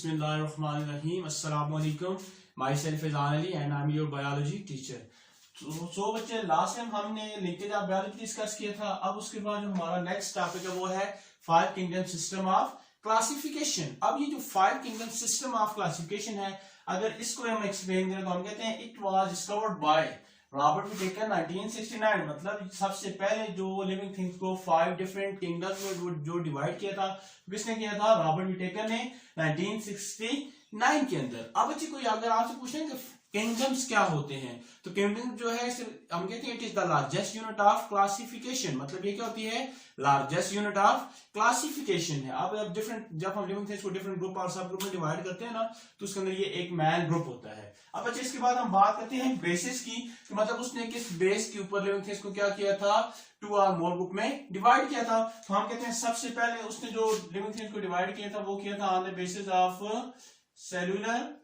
Bismillahirrahmanirrahim. Assalamu alaikum. Myself is Ali and I'm your biology teacher. तो बच्चे last time हमने linkage of biology discuss किया था। अब उसके बाद जो हमारा नेक्स्ट टॉपिक है वो है five kingdom system of classification. अब ये जो five kingdom system of classification है, अगर इसको हम एक्सप्लेन करें तो हम कहते हैं it was discovered by Robert Whittaker 1969। मतलब सबसे पहले जो लिविंग थिंग्स को फाइव डिफरेंट किंगडम्स में जो डिवाइड किया था, किसने किया था? रॉबर्ट विटेकर ने 1969 के अंदर। अब अच्छी कोई अगर आपसे पूछें कि किंगडम्स क्या होते हैं, तो किंगडम जो है हम कहते हैं it is the largest unit of classification. मतलब ये क्या होती है? लार्जेस्ट यूनिट ऑफ क्लासिफिकेशन है। अब डिफरेंट जब हम लिविंग थिंग्स को डिफरेंट ग्रुप और सब ग्रुप में डिवाइड करते हैं ना, तो उसके अंदर ये एक मैन ग्रुप होता है। अब अच्छा इसके बाद हम बात करते हैं बेसिस की, तो मतलब उसने किस बेस के ऊपर लिविंग थिंग्स को क्या किया था? टू और मोर ग्रुप में डिवाइड किया था। तो हम कहते हैं सबसे पहले उसने जो लिविंग थिंग्स को डिवाइड किया था वो किया था on the basis of cellular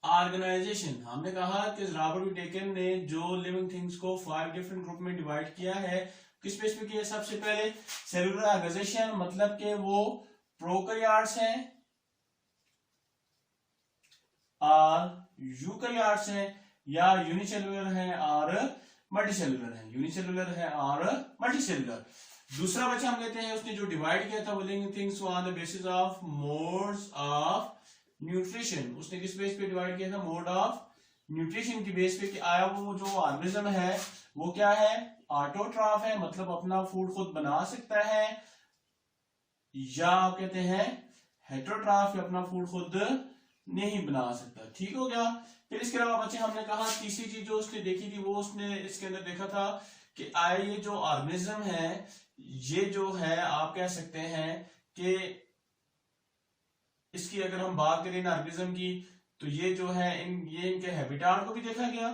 organisation. हमने कहा कि रॉबर्ट विटेकर ने जो लिविंग थिंग्स को फाइव डिफरेंट ग्रुप में डिवाइड किया है, किस बेस पे किया? सबसे पहले सेलुलर ऑर्गेनाइजेशन, मतलब कि वो प्रोकैरियोट्स हैं और यूकैरियोट्स हैं, या यूनिसेलुलर हैं और मल्टीसेलुलर हैं। यूनिसेलुलर है और मल्टीसेलुलर। दूसरा बच्चा हम कहते हैं उसने जो डिवाइड किया था वो living things on the basis of modes of nutrition. उसने किस बेस पे डिवाइड किया था? मोड ऑफ न्यूट्रिशन की बेस पे कि आया वो जो ऑर्गेनिज्म है वो क्या है? ऑटोट्रॉफ है, मतलब अपना फूड खुद बना सकता है, या कहते हैं हेटरोट्रॉफ, अपना फूड खुद नहीं बना सकता। ठीक हो गया। फिर इसके अलावा बच्चे हमने कहा तीसरी चीज जो उसने देखी थी वो उसने इसके अंदर देखा था कि आए ये जो ऑर्गेनिज्म है ये जो है आप कह सकते हैं कि इसकी अगर हम बात करें इन ऑर्गेनिज्म की, तो ये जो है ये इनके हैबिटाट को भी देखा गया,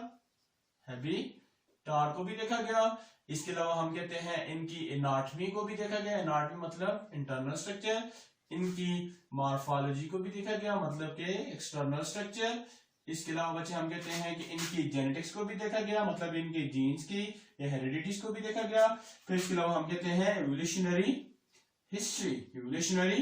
हैबिटाट को भी देखा गया। इसके अलावा हम कहते हैं इनकी एनाटॉमी को भी देखा गया। एनाटॉमी मतलब इंटरनल स्ट्रक्चर। इनकी मॉर्फोलॉजी को भी देखा गया, मतलब के एक्सटर्नल स्ट्रक्चर। इसके अलावा बच्चे हम कहते हैं कि इनकी जेनेटिक्स को भी देखा गया, मतलब इनके जीन्स की या हेरिडिटीज को भी देखा गया। फिर इसके अलावा हम कहते हैं एवोल्यूशनरी हिस्ट्री। एवोल्यूशनरी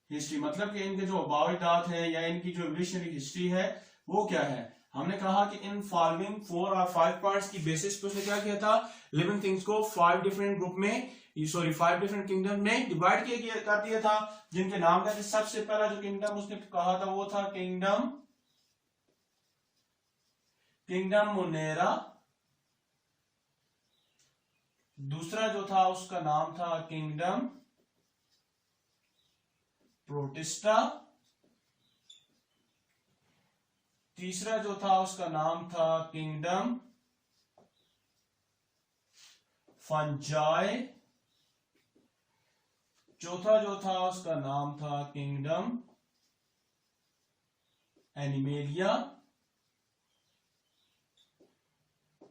हिस्ट्री मतलब कि इनके जो अबावजात है या इनकी जो एवोल्यूशनरी हिस्ट्री है वो क्या है? हमने कहा कि इन फॉलोइंग 4 और 5 पार्ट्स की बेसिस पे उसने क्या किया था? लिविंग थिंग्स को 5 डिफरेंट ग्रुप में 5 डिफरेंट किंगडम में डिवाइड कर दिया था, जिनके नाम क्या थे? सबसे पहला जो किंगडम उसने कहा था वो था किंगडम मोनेरा। दूसरा जो था उसका नाम था किंगडम प्रोटिस्टा। तीसरा जो था उसका नाम था किंगडम फंजाई। चौथा जो था उसका नाम था किंगडम एनिमेलिया।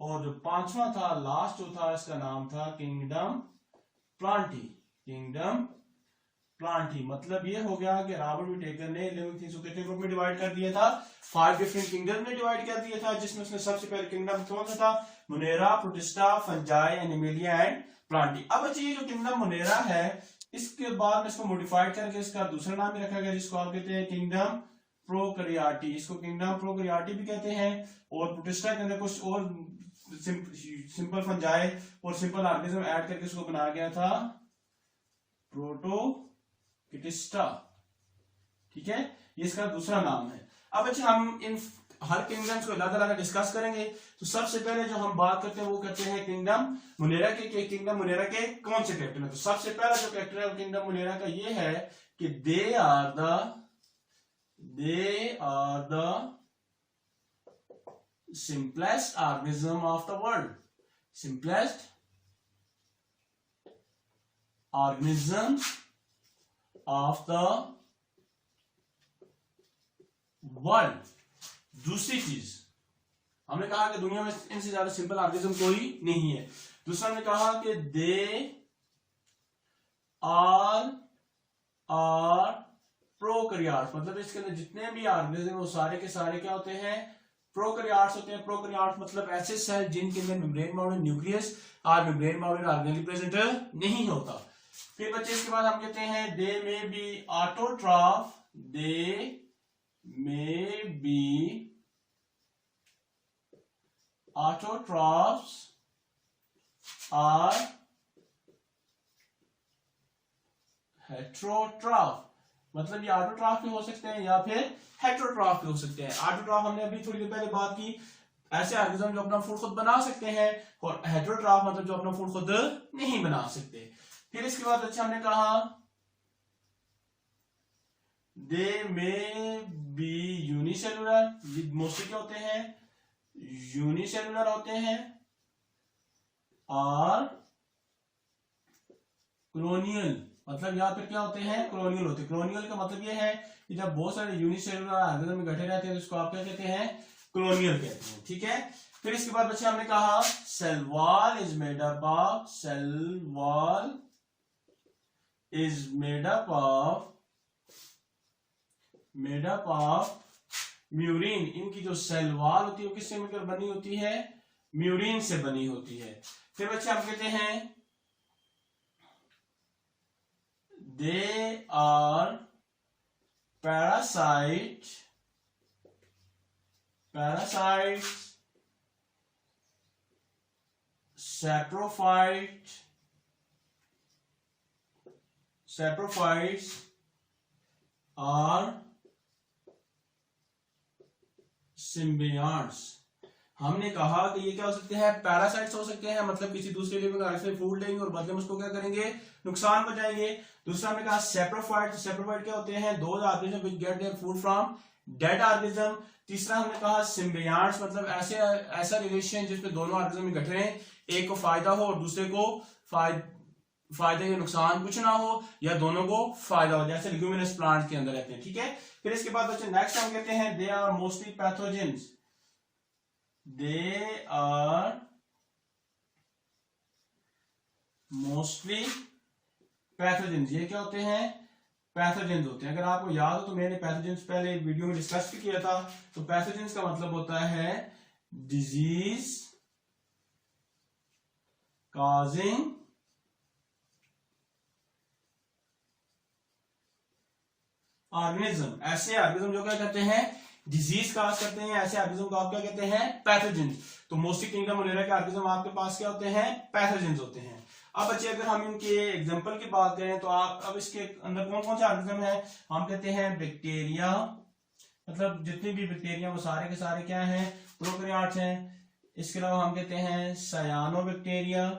और जो पांचवा था लास्ट जो था इसका नाम था किंगडम प्लांटी। किंगडम प्लांटी मतलब ये हो गया कि रॉबर्ट विटेकर ने लिविंग थिंग्स को कितने ग्रुप में डिवाइड कर दिया था? 5 डिफरेंट किंगडम में डिवाइड कर दिया था, जिसमें उसने सबसे पहले किंगडम कौन सा था? Monera, protista, fungi, animalia and Plantae. अब अच्छा ये जो किंगडम मोनेरा है इसके बाद में इसको मॉडिफाइड करके इसका दूसरा नाम भी रखा गया, जिसको आप कहते हैं किंगडम प्रोकैरियोटी। इसको किंगडम प्रोकैरियोटी भी कहते हैं। और प्रोटिस्टा के अंदर कुछ और सिंपल फंजाई और सिंपल ऑर्गेनिज्म ऐड करके इसको बनाया गया था प्रोटोकिटिस्टा। ठीक है, ये इसका दूसरा नाम है। अब अच्छा हम इन हर किंगडम्स को अलग अलग डिस्कस करेंगे। तो सबसे पहले जो हम बात करते हैं वो करते हैं किंगडम मोनेरा के। किंगडम मोनेरा के कौन से कैरेक्टर है? तो सबसे पहला जो कैरेक्टर है किंगडम मोनेरा का ये है कि they are the simplest organism of the world. Simplest organism of the world. दूसरी चीज हमने कहा कि दुनिया में इनसे ज्यादा सिंपल ऑर्गेनिज्म कोई नहीं है। दूसरा हमने कहा कि दे आर प्रोकैरियोट्स, मतलब इसके अंदर जितने भी ऑर्गेनिज्म वो सारे के सारे क्या होते हैं? प्रोकैरियोट्स होते हैं। प्रोकैरियोट्स मतलब ऐसे सेल जिनके अंदर मेम्ब्रेन बाउंडेड न्यूक्लियस और मेम्ब्रेन बाउंडेड ऑर्गेनेल प्रेजेंट नहीं होता। फिर बच्चे इसके बाद हम कहते हैं they may be autotroph, they may be autotrophs or heterotroph, मतलब ये ऑटोट्रॉफ भी हो सकते हैं या फिर हेट्रोट्रॉफ भी हो सकते हैं। ऑटोट्रॉफ हमने अभी थोड़ी देर पहले बात की, ऐसे ऑर्गेनिज्म जो अपना फूड खुद बना सकते हैं, और हेट्रोट्रॉफ मतलब जो अपना फूड खुद नहीं बना सकते। फिर इसके बाद अच्छा हमने कहा दे मे बी यूनिसेलुलर, ये मोस्टली क्या होते हैं, यूनिसेलुलर होते हैं, और क्लोनियल, मतलब यहाँ पर क्या होते हैं, क्लोनियल होते हैं। क्लोनियल का मतलब ये है कि जब बहुत सारे यूनिसेलुलर ऑर्गेनिज्म में इकट्ठे रहते हैं तो इसको आप क्या कहते हैं, क्लोनियल कहते हैं। ठीक है, फिर इसके बाद बच्चे हमने कहा cell wall is made up of, cell wall is made up of murein. इनकी जो सेल वॉल होती है वो किससे मिलकर बनी होती है, म्यूरिन से बनी होती है। फिर बच्चे हम कहते हैं दे आर पैरासाइट, saprophytes और सिम्बियंट्स। हमने कहा कि ये क्या हो सकते हैं, पैरासाइट्स हो सकते हैं, मतलब किसी दूसरे लिविंग ऑर्गेनिज्म फूड लेंगे और बदले में उसको क्या करेंगे, नुकसान पहुंचाएंगे। दूसरा हमने कहा सेप्रोफाइट, सेप्रोफाइट क्या होते हैं, those organism which get their food from dead organism. तीसरा हमने कहा सिम्बियंट्स, मतलब ऐसा रिलेशन जिसमें दोनों ऑर्गेनिज्म इकट्ठे रहें, एक को फायदा हो और दूसरे को फायदे या नुकसान कुछ ना हो, या दोनों को फायदा हो, जैसे लिग्यूमिनस प्लांट के अंदर रहते हैं। ठीक है, फिर इसके बाद बच्चे नेक्स्ट हम कहते हैं they are mostly pathogens, they are mostly pathogens. ये क्या होते हैं, पैथोजेंस होते हैं। अगर आपको याद हो तो मैंने पैथोजेंस पहले वीडियो में डिस्कस भी किया था। तो पैथोजेंस का मतलब होता है डिजीज काजिंग ऑर्गेनिज्म, ऐसे ऑर्गेनिज्म जो क्या कहते हैं, डिजीज काज करते हैं, ऐसे ऑर्गेनिज्म को आप क्या कहते हैं, पैथोजेंस। तो मोस्टली किंगडम मोनेरा के ऑर्गेनिज्म आपके पास क्या होते हैं, पैथोजेंस होते हैं। अब बच्चे अगर हम इनके एग्जांपल की बात करें तो आप अब इसके अंदर कौन कौन से ऑर्गेनिज्म है, हम कहते हैं बैक्टीरिया, मतलब जितनी भी बैक्टीरिया वो सारे के सारे क्या हैं, प्रोकैरियोट्स हैं। इसके अलावा हम कहते हैं सायानोबैक्टीरिया,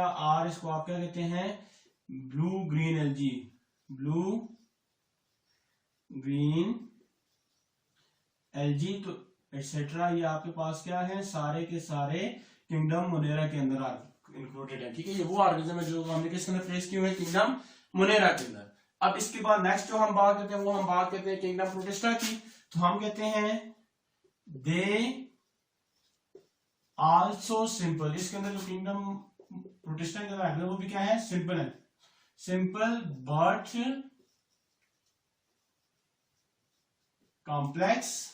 और इसको आप क्या कहते हैं, blue green algae, blue green algae, तो एटसेट्रा। ये आपके पास क्या है, सारे के सारे किंगडम मोनेरा के अंदर इंक्लूडेड है। ठीक है, ये वो ऑर्गेनिज्म है जो हमने किसके अंदर प्लेस किए हुए हैं, किंगडम मोनेरा के अंदर। अब इसके बाद नेक्स्ट जो हम बात करते हैं वो हम बात करते हैं किंगडम प्रोटिस्टा की। तो हम कहते हैं दे आल्सो सिंपल, इसके अंदर जो किंगडम प्रोटिस्टा के अंदर है वो भी क्या है, सिंपल है, simple but complex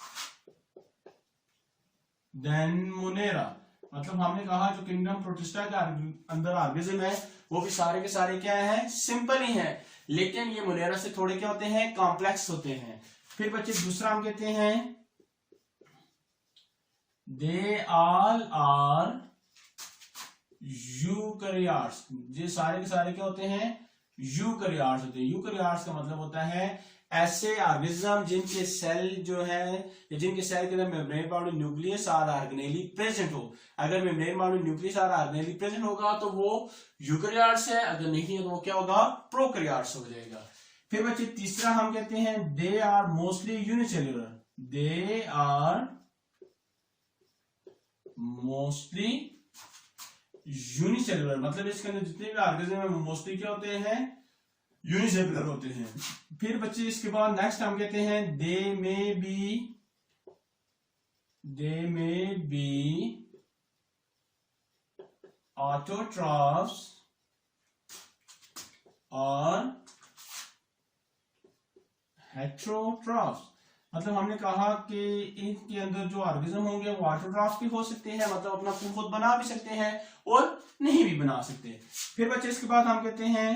than Monera. मतलब हमने कहा जो किंगडम प्रोटिस्टा के अंदर ऑर्गेनिज्म है वो भी सारे के सारे क्या है, सिंपल ही है, लेकिन ये मोनेरा से थोड़े क्या होते हैं, कॉम्प्लेक्स होते हैं। फिर बच्चे दूसरा हम कहते हैं दे ऑल आर यूकैरियोट्स, ये सारे के सारे क्या होते हैं, यूकैरियोट्स होते हैं। यूकैरियोट्स का मतलब होता है ऐसे ऑर्गेनिज्म जिनके सेल जो है, या जिनके सेल के अंदर मेम्ब्रेन बाउंड न्यूक्लियस और ऑर्गेनेली प्रेजेंट हो। अगर मेम्ब्रेन बाउंड न्यूक्लियस और ऑर्गेनेली प्रेजेंट होगा तो वो यूकैरियोट्स है, अगर नहीं है तो वो क्या होगा, प्रोकैरियोट्स हो जाएगा। फिर बच्चे तीसरा हम कहते हैं they are mostly unicellular, they are mostly unicellular, मतलब इसके अंदर जितने भी ऑर्गेनिज्म है मोस्टली क्या होते हैं, यूनिसेल्युलर होते हैं। फिर बच्चे इसके बाद नेक्स्ट हम कहते हैं दे मे बी ऑटोट्रॉफ्स और हेट्रोट्रॉफ्स। मतलब हमने कहा कि इनके अंदर जो ऑर्गेनिज्म होंगे वो ऑटोट्रॉफ्स भी हो सकते हैं, मतलब अपना फूड खुद बना भी सकते हैं, और नहीं भी बना सकते। फिर बच्चे इसके बाद हम कहते हैं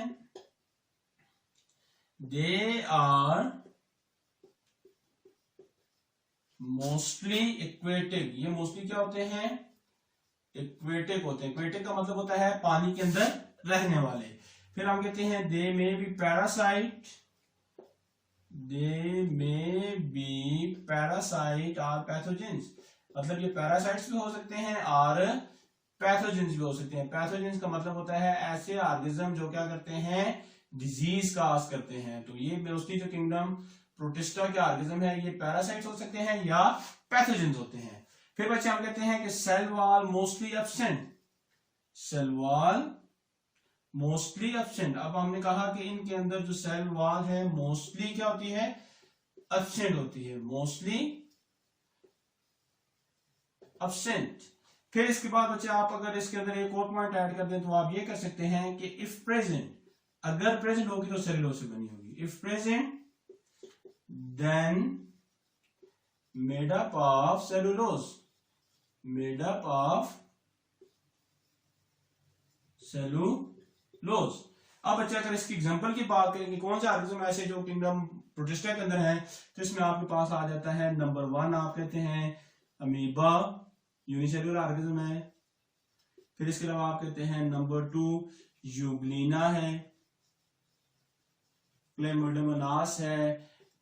दे आर मोस्टली इक्वेटिक। ये मोस्टली क्या होते हैं? इक्वेटिक होते हैं। इक्वेटिक का मतलब होता है पानी के अंदर रहने वाले। फिर हम कहते हैं they may be parasite, they may be parasite or pathogens. मतलब ये पैरासाइट्स भी हो सकते हैं और पैथोजेंस भी हो सकते हैं। पैथोजेंस का मतलब होता है ऐसे ऑर्गेनिज्म जो क्या करते हैं, डिजीज काज करते हैं। तो ये मोस्टली जो किंगडम प्रोटिस्टा के ऑर्गेनिज्म है ये पैरासाइट्स हो सकते हैं या पैथोजेंस होते हैं। फिर बच्चे हम कहते हैं कि cell wall mostly absent, cell wall mostly absent. अब हमने कहा कि इनके अंदर जो सेल वॉल है मोस्टली क्या होती है, एब्सेंट होती है, मोस्टली एब्सेंट। फिर इसके बाद बच्चे आप अगर इसके अंदर एक और पॉइंट ऐड कर दें तो आप ये कर सकते हैं कि इफ प्रेजेंट, अगर प्रेजेंट होगी तो सेलुलोज से बनी होगी। If present then made up of cellulose, made up of cellulose. अब बच्चे अगर इसकी एग्जांपल की बात करेंगे कौन से ऑर्गेनिज्म ऐसे जो किंगडम प्रोटिस्टा के अंदर है, तो इसमें आपके पास आ जाता है नंबर 1 आप कहते हैं अमीबा, यूनिसेलुलर ऑर्गेनिज्म है। फिर इसके अलावा आप कहते हैं नंबर 2 यूग्लिना है, क्लेमिडोमोनास है,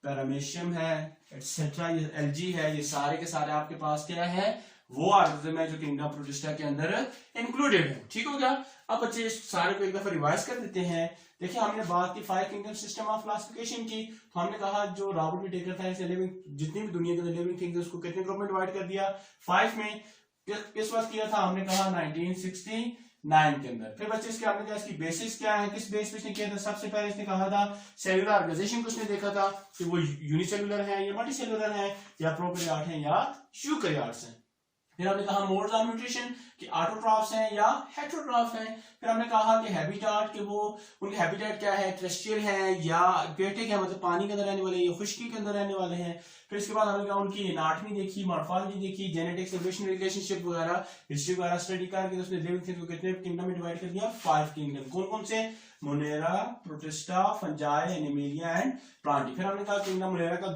पैरामेशियम है, एटसेट्रा, ये एल्गी है। ये सारे के सारे आपके पास क्या है, वो ऑर्गेनिज्म है जो किंगडम प्रोटिस्टा के अंदर इंक्लूडेड है। ठीक हो गया। अब बच्चे इस सारे को एक दफा रिवाइज कर देते हैं। देखिए हमने बात की 5 किंगडम सिस्टम ऑफ क्लासिफिकेशन की। तो हमने कहा जो रॉबर्ट विटेकर था इसे लिविंग जितनी भी दुनिया के अंदर लिविंग थिंग्स उसको कितने ग्रुप में डिवाइड कर दिया, 5 में। किस वक्त किया था? हमने कहा 1969 के अंदर। फिर बच्चे इसके आपने कहा इसकी बेसिस क्या है, किस बेस पे इसने किया था? सबसे पहले इसने कहा था सेलुलर ऑर्गेनाइजेशन को उसने देखा था कि वो यूनिसेलुलर है या मल्टीसेलुलर है या प्रोकैरियोट है या यूकैरियोट्स हैं। फिर हमने कहा मोड्स ऑफ न्यूट्रिशन कि ऑटोट्रॉफ्स हैं या हेटेरोट्रॉफ हैं। फिर हमने कहा कि हैबिटेट, कि वो उनके हैबिटेट क्या है, टेरेस्ट्रियल है या एक्वेटिक है, मतलब पानी के अंदर रहने वाले या खुश्की के अंदर रहने वाले हैं। फिर इसके बाद हमने कहा उनकी एनाटॉमी देखी, मॉर्फोलॉजी देखी, जेनेटिक्स, इवोल्यूशन, रिलेशनशिप वगैरह, हिस्ट्री वगैरह स्टडी करके उसने लिविंग थिंग्स को कितने किंगडम में डिवाइड कर दिया? 5 किंगडम। कौन कौन से? Monera, protista, fungi, animalia and Plantae. फिर हमने कहा किंगडम मोनेरा का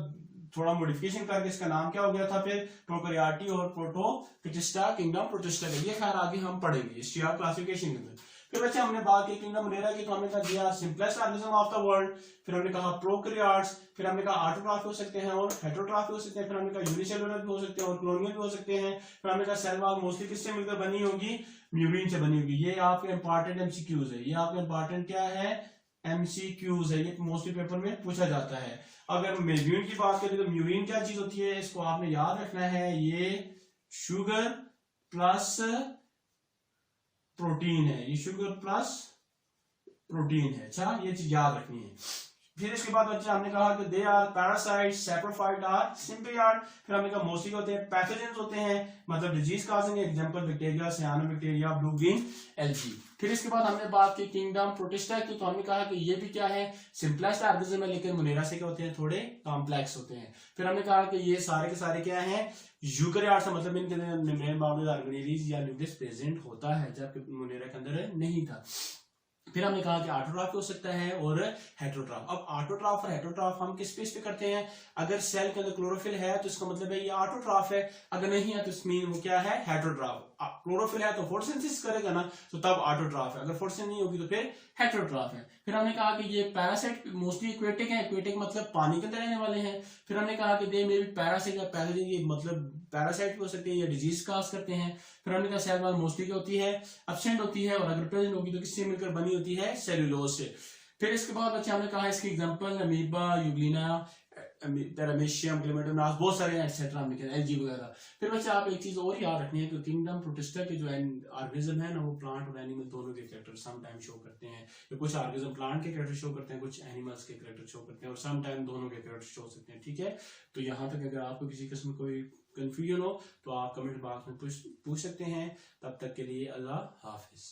थोड़ा मॉडिफिकेशन करके इसका नाम क्या हो गया था फिर? प्रोकैरियोटी और प्रोटोप्रोटिस्टा, किंगडम प्रोटिस्टा के लिए। खैर आगे हम पढ़ेंगे हिस्ट्री ऑफ क्लासिफिकेशन के अंदर। फिर बच्चे हमने बात की किंगडम मोनेरा की, तो हमने कहा दिया simplest organism of the world. फिर हमने कहा प्रोकैरियोट्स। फिर हमने कहा ऑटोट्रॉफ हो सकते हैं और हेटेरोट्रॉफ हो सकते हैं। फिर हमने कहा यूनिसेलुलर भी हो सकते हैं और कॉलोनियल भी हो सकते हैं। फिर हमने कहा सेल वॉल मोस्टली किससे मिलकर बनी होगी? म्यूरिन से बनी होगी। ये आपके इंपॉर्टेंट एमसीक्यूज है, ये आपके इंपॉर्टेंट क्या है? एमसीक्यूज है, ये मोस्टली पेपर में पूछा जाता है। अगर म्यूरिन की बात करें तो म्यूरिन क्या चीज होती है, इसको आपने याद रखना है, ये शुगर प्लस प्रोटीन है, ये शुगर प्लस प्रोटीन है। अच्छा, ये चीज याद रखनी है। फिर इसके बाद बच्चे हमने कहा कि they are parasite, saprophyte or symbiote. फिर हमने कहा मोस्टली होते हैं पैथोजेंस होते हैं, मतलब disease causing, example bacteria, cyanobacteria, blue green algae. फिर इसके बाद हमने बात की किंगडम प्रोटिस्टा की, तो हमने कहा कि ये भी क्या है? सिंपलेस्ट ऑर्गेनिज्म है, लेकिन मोनेरा से क्या होते हैं? थोड़े कॉम्प्लेक्स होते हैं। फिर हमने कहा कि ये सारे के सारे क्या हैं? यूकैरियोट्स, मतलब इनके अंदर मेम्ब्रेन बाउंडेड ऑर्गेनेलीज या न्यूक्लियस प्रेजेंट होता है, जबकि मोनेरा के अंदर नहीं था। फिर हमने कहा कि ऑटोट्रॉफ हो सकता है और हेटेरोट्रॉफ। अब ऑटोट्रॉफ और हेटेरोट्रॉफ हम किस बेस पे करते हैं? अगर सेल के अंदर क्लोरोफिल है तो इसका मतलब है ये ऑटोट्रॉफ है, अगर नहीं है तो इसमें वो क्या है? हेटेरोट्रॉफ। क्लोरोफिल है तो फोटोसिंथेसिस करेगा ना, तो तब ऑटोट्रॉफ है, अगर फोटोसिंथेसिस नहीं होगी तो फिर हेटेरोट्रॉफ है। फिर हमने कहा कि ये पैरासाइट मोस्टली एक्वेटिक है, एक्वेटिक मतलब पानी के अंदर रहने वाले हैं। फिर हमने कहा कि दे में भी पैरासाइट या पैथोजन, ये मतलब पैरासाइट भी हो सकते हैं या डिजीज काज करते हैं। फिर हमने कहा सेल वॉल मोस्टली क्या होती है? एब्सेंट होती है, और अगर प्रेजेंट होगी तो किससे मिलकर बनी होती है? सेलुलोज से। फिर इसके बाद बच्चे हमने कहा इसकी एग्जांपल अमीबा, यूग्लिना, पैरामेशियम, क्लेमिडोमोनास, बहुत सारे एटसेट्रा हमने कहा, एल्गी वगैरह। फिर बच्चे आप एक चीज और याद रखनी है कि किंगडम प्रोटिस्टा के जो ऑर्गेनिज्म है ना, वो प्लांट और एनिमल दोनों के कैरेक्टर सम टाइम शो करते हैं। तो कुछ ऑर्गेनिज्म प्लांट के कैरेक्टर शो करते हैं, कुछ एनिमल्स के कैरेक्टर शो करते हैं, और सम टाइम दोनों के कैरेक्टर शो सकते हैं। ठीक है, तो यहाँ तक अगर आपको किसी किस्म कोई कंफ्यूजन हो तो आप कमेंट बॉक्स में पूछ सकते हैं। तब तक के लिए अल्लाह हाफिज।